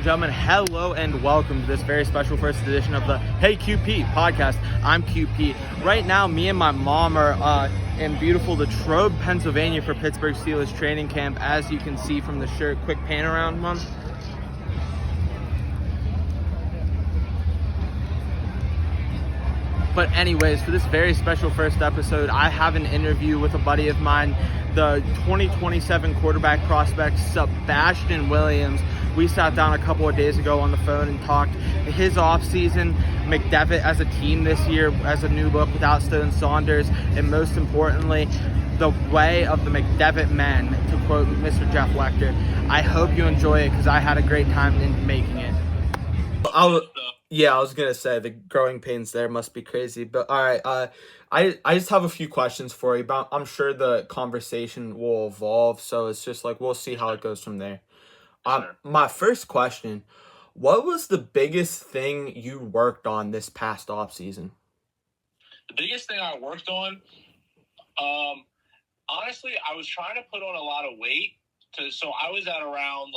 gentlemen, hello and welcome to this very special first edition of the HeyQP podcast. I'm QP. Right now, me and my mom are in beautiful Latrobe, Pennsylvania for Pittsburgh Steelers training camp. As you can see from the shirt, quick pan around, Mom. But anyways, for this very special first episode, I have an interview with a buddy of mine, the 2027 quarterback prospect, Sebastian Williams. We sat down a couple of days ago on the phone and talked his offseason, McDevitt as a team this year, as a new look without Stone Saunders, and most importantly, the way of the McDevitt men, to quote Mr. Jeff Wechter. I hope you enjoy it because I had a great time in making it. I was going to say the growing pains there must be crazy. But all right, I just have a few questions for you, but I'm sure the conversation will evolve. So it's just like, we'll see how it goes from there. My first question, what was the biggest thing you worked on this past offseason? The biggest thing I worked on, honestly, I was trying to put on a lot of weight. So I was at around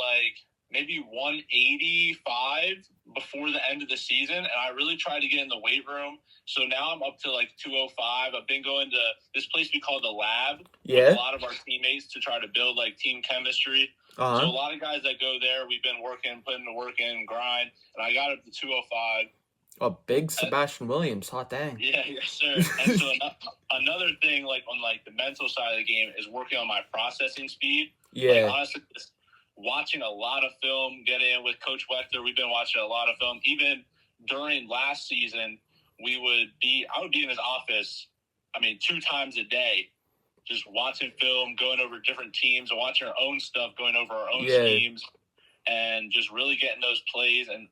maybe 185 before the end of the season, and I really tried to get in the weight room. So now I'm up to 205. I've been going to this place we call the lab with a lot of our teammates to try to build team chemistry. So a lot of guys that go there, we've been putting the work in, grind, and I got up to 205. A big Sebastian Williams, hot dang. Yeah, yes, sir. And so another thing, on the mental side of the game, is working on my processing speed. Yeah. Honestly, just watching a lot of film, get in with Coach Wechter. We've been watching a lot of film. Even during last season, I would be in his office, 2 times a day, just watching film, going over different teams, watching our own stuff, going over our own schemes, and just really getting those plays and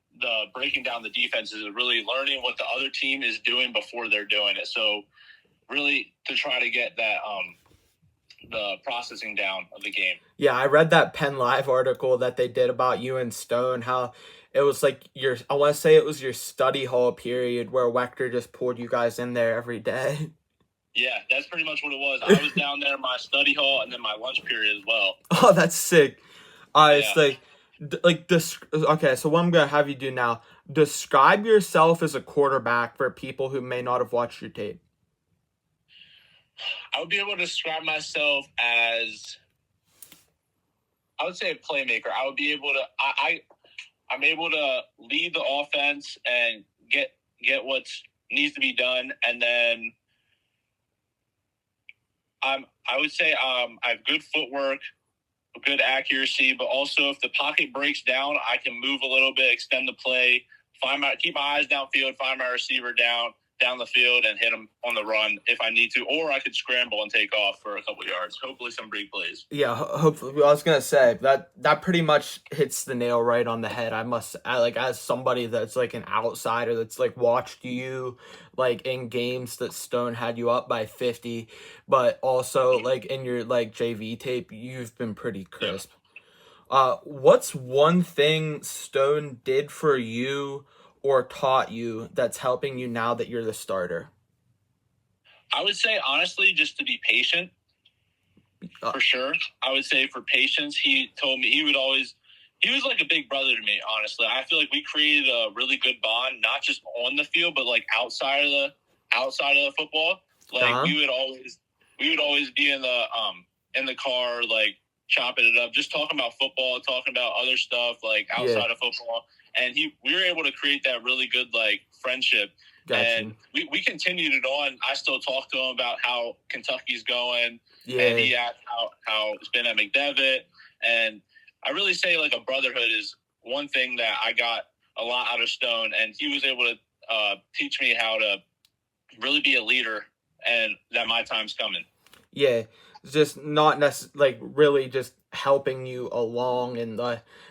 breaking down the defenses and really learning what the other team is doing before they're doing it. So really to try to get that the processing down of the game. Yeah, I read that Penn Live article that they did about you and Stone, how it was I want to say it was your study hall period where Wechter just pulled you guys in there every day. Yeah, that's pretty much what it was. I was down there in my study hall and then my lunch period as well. Oh, that's sick. It's okay, so what I'm going to have you do now, describe yourself as a quarterback for people who may not have watched your tape. I would be able to describe myself as, I would say, a playmaker. I would be able to, I'm able to lead the offense and get what needs to be done. And then I would say I have good footwork, good accuracy, but also if the pocket breaks down, I can move a little bit, extend the play, keep my eyes downfield, find my receiver down the field and hit him on the run if I need to, or I could scramble and take off for a couple yards. Hopefully some big plays. Yeah, hopefully. I was going to say that pretty much hits the nail right on the head. As somebody that's an outsider that's watched you in games that Stone had you up by 50, but also in your JV tape, you've been pretty crisp. Yeah. What's one thing Stone did for you or taught you that's helping you now that you're the starter? I would say, honestly, just to be patient, for sure. I would say for patience, he told me he was like a big brother to me, honestly. I feel like we created a really good bond, not just on the field, but outside of the football. We would always be in the car, chopping it up, just talking about football, talking about other stuff, outside of football. And we were able to create that really good, friendship. Gotcha. And we continued it on. I still talk to him about how Kentucky's going. Yeah. And he asked how it's been at McDevitt. And I really say, a brotherhood is one thing that I got a lot out of Stone. And he was able to teach me how to really be a leader and that my time's coming. Yeah. Just not necessarily really just helping you along, and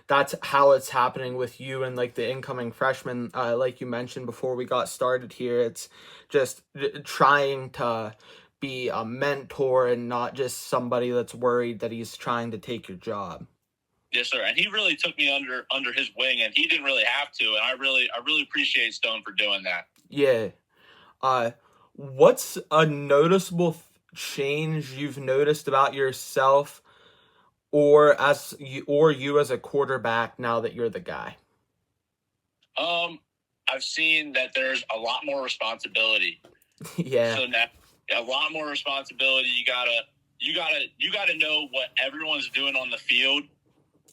that's how it's happening with you and the incoming freshmen. Like you mentioned before we got started here, it's just trying to be a mentor and not just somebody that's worried that he's trying to take your job. Yes, sir. And he really took me under his wing, and he didn't really have to. And I really appreciate Stone for doing that. Yeah. What's a noticeable change you've noticed about yourself or you as a quarterback now that you're the guy? I've seen that there's a lot more responsibility. Yeah. So now a lot more responsibility. You gotta know what everyone's doing on the field,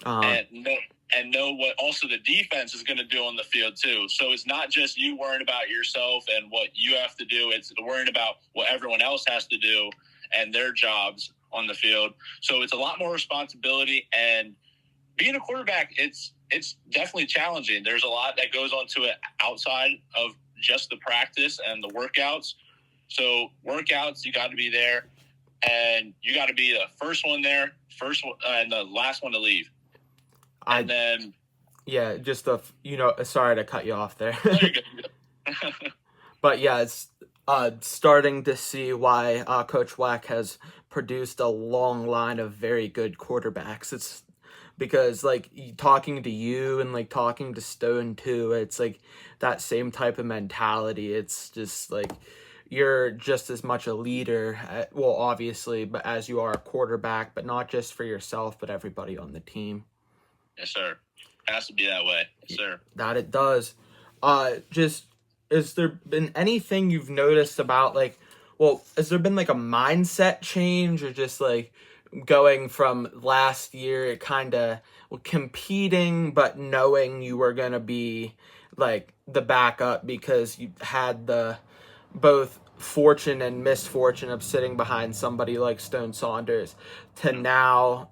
and know what also the defense is going to do on the field too. So it's not just you worrying about yourself and what you have to do. It's worrying about what everyone else has to do and their jobs on the field. So it's a lot more responsibility, and being a quarterback, it's definitely challenging. There's a lot that goes on to it outside of just the practice and the workouts. So workouts, you got to be there, and you got to be the first one there, and the last one to leave. And then, yeah, just sorry to cut you off there. You're good. But yeah, it's starting to see why Coach Wack has produced a long line of very good quarterbacks. It's because like talking to you and like talking to Stone too, it's like that same type of mentality. It's just like you're just as much a leader, well, obviously, but as you are a quarterback, but not just for yourself, but everybody on the team. Yes, sir. It has to be that way. Yes, sir. That it does. Has there been anything you've noticed about has there been like a mindset change, or just like going from last year kind of competing, but knowing you were going to be like the backup because you had the both fortune and misfortune of sitting behind somebody like Stone Saunders, to now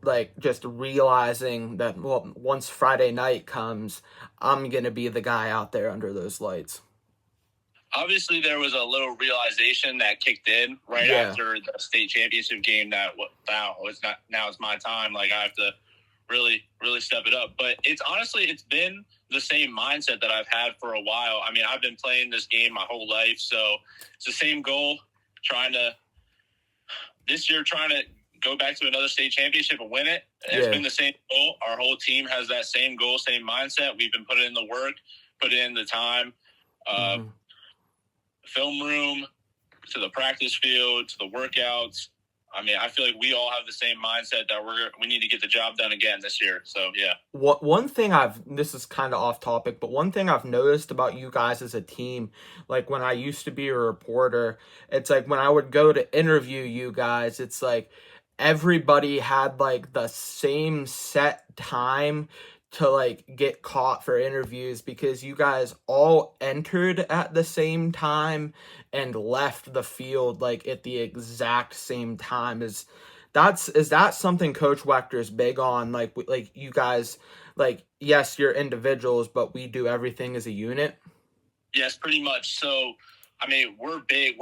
like just realizing that, well, once Friday night comes, I'm going to be the guy out there under those lights? Obviously, there was a little realization that kicked in right after the state championship game that now it's my time. Like, I have to really, really step it up. But it's been the same mindset that I've had for a while. I mean, I've been playing this game my whole life, so it's the same goal, this year trying to go back to another state championship and win it. It's been the same goal. Our whole team has that same goal, same mindset. We've been putting in the work, put in the time, film room, to the practice field, to the workouts. I mean, I feel like we all have the same mindset that we need to get the job done again this year. So, yeah. One thing this is kind of off topic, but one thing I've noticed about you guys as a team, like when I used to be a reporter, it's like when I would go to interview you guys, it's like everybody had like the same set time to like get caught for interviews, because you guys all entered at the same time and left the field like at the exact same time. Is that something Coach Wechter's big on? Like you guys, like, yes, you're individuals, but we do everything as a unit. Yes, pretty much. So, I mean, we're big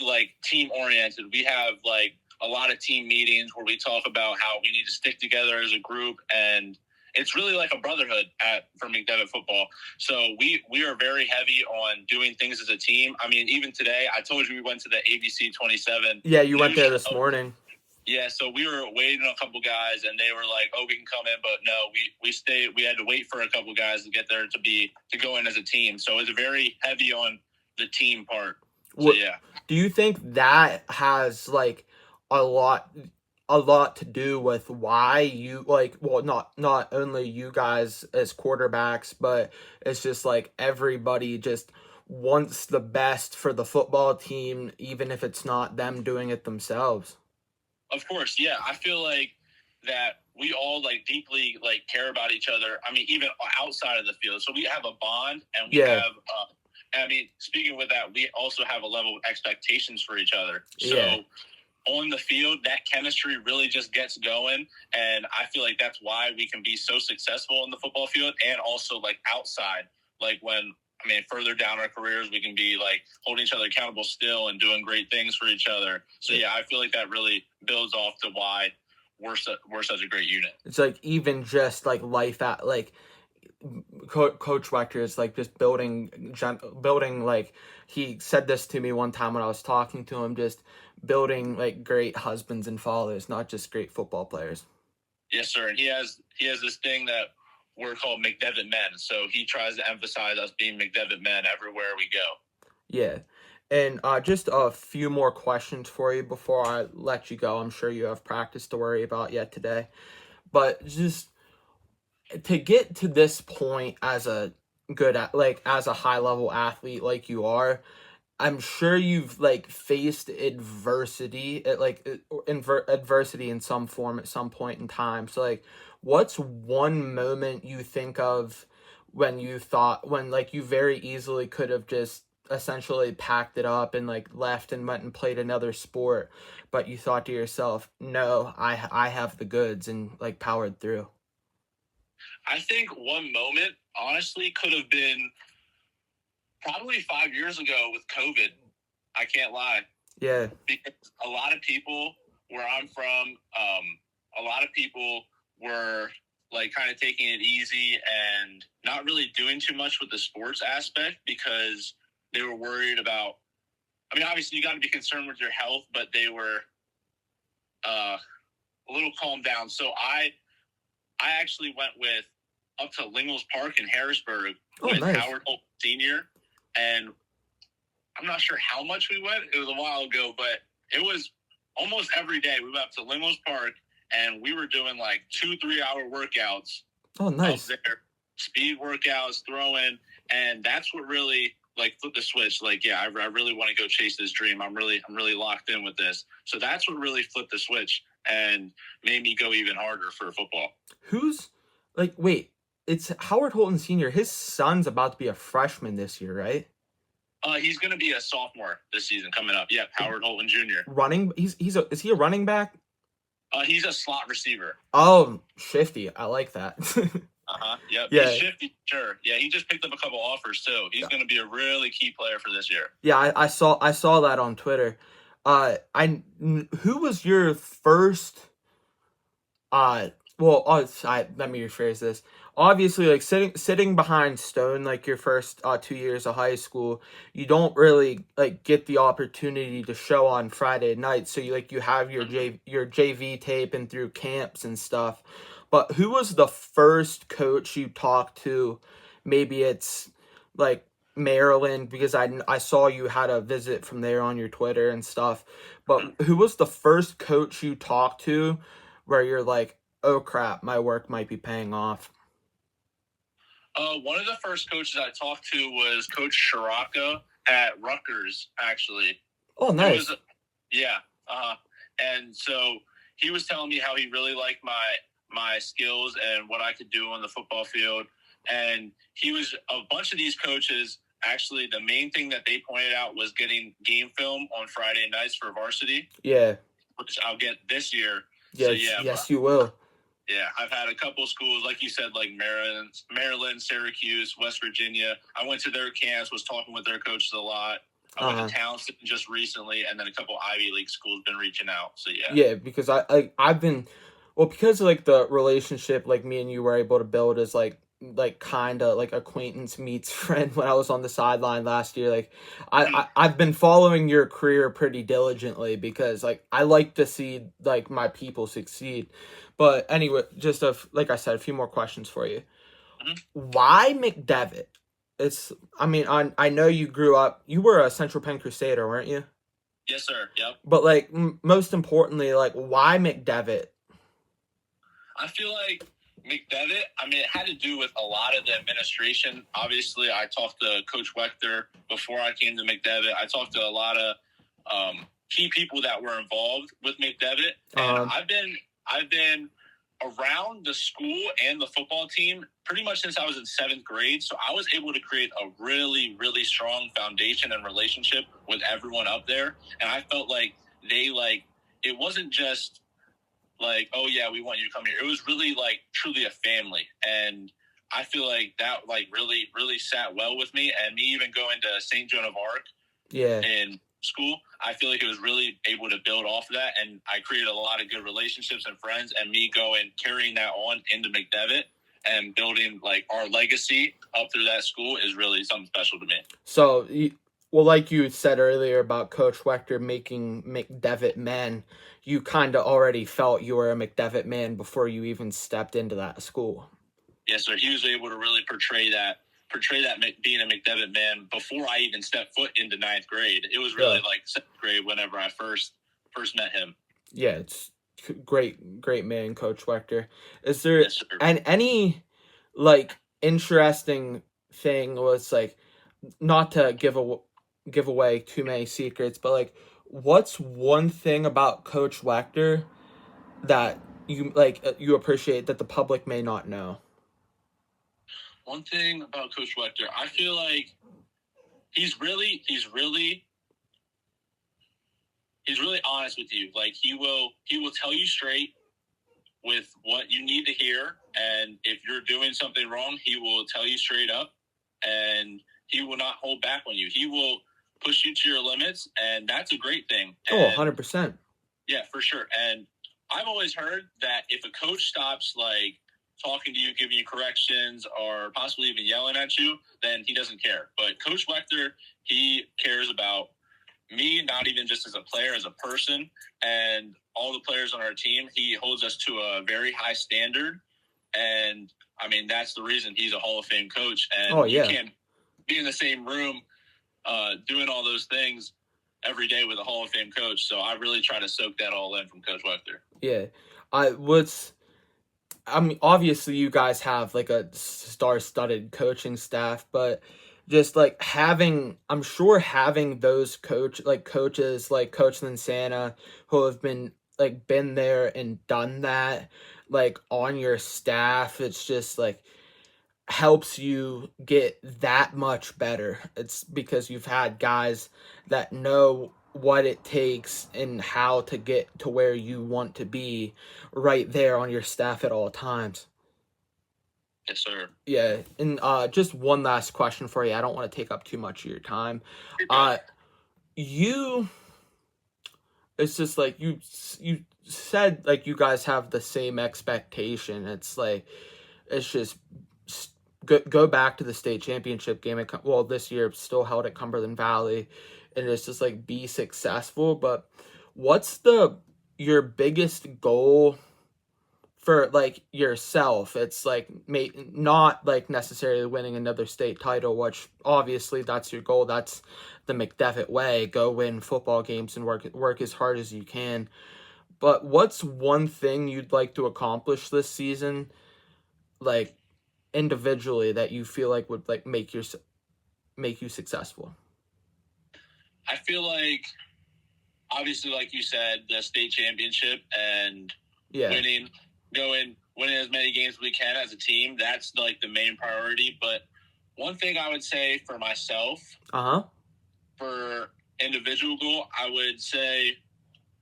like team oriented. We have like a lot of team meetings where we talk about how we need to stick together as a group, and it's really like a brotherhood for McDevitt Football. So we are very heavy on doing things as a team. I mean, even today, I told you we went to the ABC 27. Yeah, you went there this morning. Yeah, so we were waiting on a couple guys, and they were like, "Oh, we can come in," but no, we stayed. We had to wait for a couple guys to get there to go in as a team. So it's very heavy on the team part. So, yeah. Do you think that has like a lot to do with why you not only you guys as quarterbacks, but it's just like everybody just wants the best for the football team, even if it's not them doing it themselves? Of course, yeah. I feel like that we all like deeply like care about each other. I mean, even outside of the field. So we have a bond, and we have I mean, speaking with that, we also have a level of expectations for each other. So on the field, that chemistry really just gets going, and I feel like that's why we can be so successful in the football field, and also like outside, like further down our careers, we can be like holding each other accountable still and doing great things for each other. So yeah, I feel like that really builds off to why we're such a great unit. It's like even just like life at like Coach Wechter is like just building like he said this to me one time when I was talking to him, just building like great husbands and fathers, not just great football players. Yes, sir. And he has this thing that we're called McDevitt men. So he tries to emphasize us being McDevitt men everywhere we go. Yeah. And just a few more questions for you before I let you go. I'm sure you have practice to worry about yet today. But just to get to this point as a good at, like, as a high level athlete like you are, I'm sure you've like faced adversity adversity in some form at some point in time. So like, what's one moment you think of when like you very easily could have just essentially packed it up and like left and went and played another sport, but you thought to yourself, no, I have the goods, and like powered through? I think one moment, honestly, could have been probably 5 years ago with COVID. I can't lie. Yeah. Because a lot of people where I'm from, a lot of people were like kind of taking it easy and not really doing too much with the sports aspect because they were worried about, I mean, obviously you got to be concerned with your health, but they were a little calmed down. So I actually went up to Lingles Park in Harrisburg with nice. Howard Holt Sr. And I'm not sure how much we went. It was a while ago, but it was almost every day. We went up to Lingles Park, and we were doing like 2-3 hour workouts. Oh, nice. Up there, speed workouts, throwing, and that's what really like flipped the switch. Like, yeah, I really want to go chase this dream. I'm really locked in with this. So that's what really flipped the switch and made me go even harder for football. Who's like? Wait, it's Howard Holton Sr. His son's about to be a freshman this year, right? He's going to be a sophomore this season coming up. Yeah, Howard Holton Jr. Is he a running back? He's a slot receiver. Oh, shifty. I like that. Yep. Yeah. He's shifty, sure. Yeah, he just picked up a couple offers too. He's going to be a really key player for this year. Yeah, I saw that on Twitter. Who was your first? Let me rephrase this. Obviously, like sitting behind Stone, like your first 2 years of high school, you don't really like get the opportunity to show on Friday nights. So you have your JV tape and through camps and stuff. But who was the first coach you talked to? Maybe it's like Maryland, because I saw you had a visit from there on your Twitter and stuff. But who was the first coach you talked to where you're like, oh crap, my work might be paying off? One of the first coaches I talked to was Coach Shiraka at Rutgers, actually. Oh, nice. And so he was telling me how he really liked my skills and what I could do on the football field. And he was a bunch of these coaches. Actually, the main thing that they pointed out was getting game film on Friday nights for varsity. Yeah. Which I'll get this year. Yes, you will. Yeah, I've had a couple schools, like you said, like Maryland, Syracuse, West Virginia. I went to their camps, was talking with their coaches a lot. I went to Townsend just recently, and then a couple Ivy League schools been reaching out. So, yeah. Yeah, because I've been, because of, like, the relationship, like, me and you were able to build as, like kind of, like, acquaintance meets friend when I was on the sideline last year. Like, I've been following your career pretty diligently because, like, I like to see, like, my people succeed. But anyway, just like I said, a few more questions for you. Mm-hmm. Why McDevitt? I know you grew up, you were a Central Penn Crusader, weren't you? Yes, sir. Yep. But like, most importantly, like, why McDevitt? I feel like McDevitt, it had to do with a lot of the administration. Obviously, I talked to Coach Wechter before I came to McDevitt. I talked to a lot of key people that were involved with McDevitt. And I've been around the school and the football team pretty much since I was in 7th grade. So I was able to create a really, really strong foundation and relationship with everyone up there. And I felt like it wasn't just like, oh yeah, we want you to come here. It was really like truly a family. And I feel like that like really, really sat well with me. And me even going to St. Joan of Arc in school, I feel like it was really able to build off of that. And I created a lot of good relationships and friends, and me carrying that on into McDevitt and building like our legacy up through that school is really something special to me. So, like you said earlier about Coach Wechter making McDevitt men, you kind of already felt you were a McDevitt man before you even stepped into that school. Yes, sir. He was able to really portray that being a McDevitt man before I even stepped foot into 9th grade. It was really like 7th grade whenever I first met him. Yeah, it's great man, Coach Wechter. Is there any like interesting thing was like, not to give away too many secrets, but like, what's one thing about Coach Wechter that you appreciate that the public may not know? One thing about Coach Wechter, I feel like he's really honest with you. Like he will tell you straight with what you need to hear, and if you're doing something wrong, he will tell you straight up, and he will not hold back on you. He will push you to your limits, and that's a great thing. And 100%. Yeah, for sure. And I've always heard that if a coach stops like talking to you, giving you corrections, or possibly even yelling at you, then he doesn't care. But Coach Wechter, he cares about me, not even just as a player, as a person, and all the players on our team. He holds us to a very high standard, and I mean that's the reason he's a Hall of Fame coach. And you can't be in the same room doing all those things every day with a Hall of Fame coach. So I really try to soak that all in from Coach Wechter. Yeah, I mean, obviously you guys have like a star-studded coaching staff, but just like I'm sure having those coaches like Coach Linsana, who have been there and done that, like on your staff, it's just like helps you get that much better. It's because you've had guys that know what it takes and how to get to where you want to be right there on your staff at all times. Yes, sir. Yeah, and just one last question for you. I don't want to take up too much of your time. It's just like you said, like you guys have the same expectation. It's like it's just go back to the state championship game. This year it's still held at Cumberland Valley, and it's just like be successful. But what's your biggest goal for like yourself? It's like not like necessarily winning another state title, which obviously that's your goal. That's the McDevitt way. Go win football games and work as hard as you can. But what's one thing you'd like to accomplish this season, like individually, that you feel like would like make you successful? I feel like obviously, like you said, the state championship and winning as many games as we can as a team, that's like the main priority. But one thing I would say for myself, for individual goal, I would say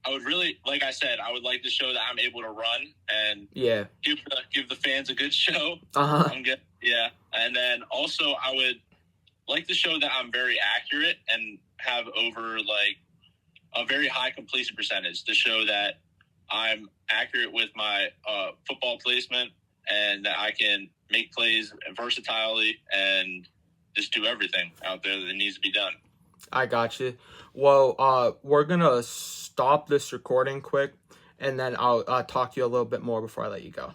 I would really, like I said, I would like to show that I'm able to run and give the fans a good show. I'm good. Yeah. And then also I would like to show that I'm very accurate and have over like a very high completion percentage to show that I'm accurate with my football placement and that I can make plays versatilely and just do everything out there that needs to be done. I got you. Well, we're going to stop this recording quick, and then I'll talk to you a little bit more before I let you go.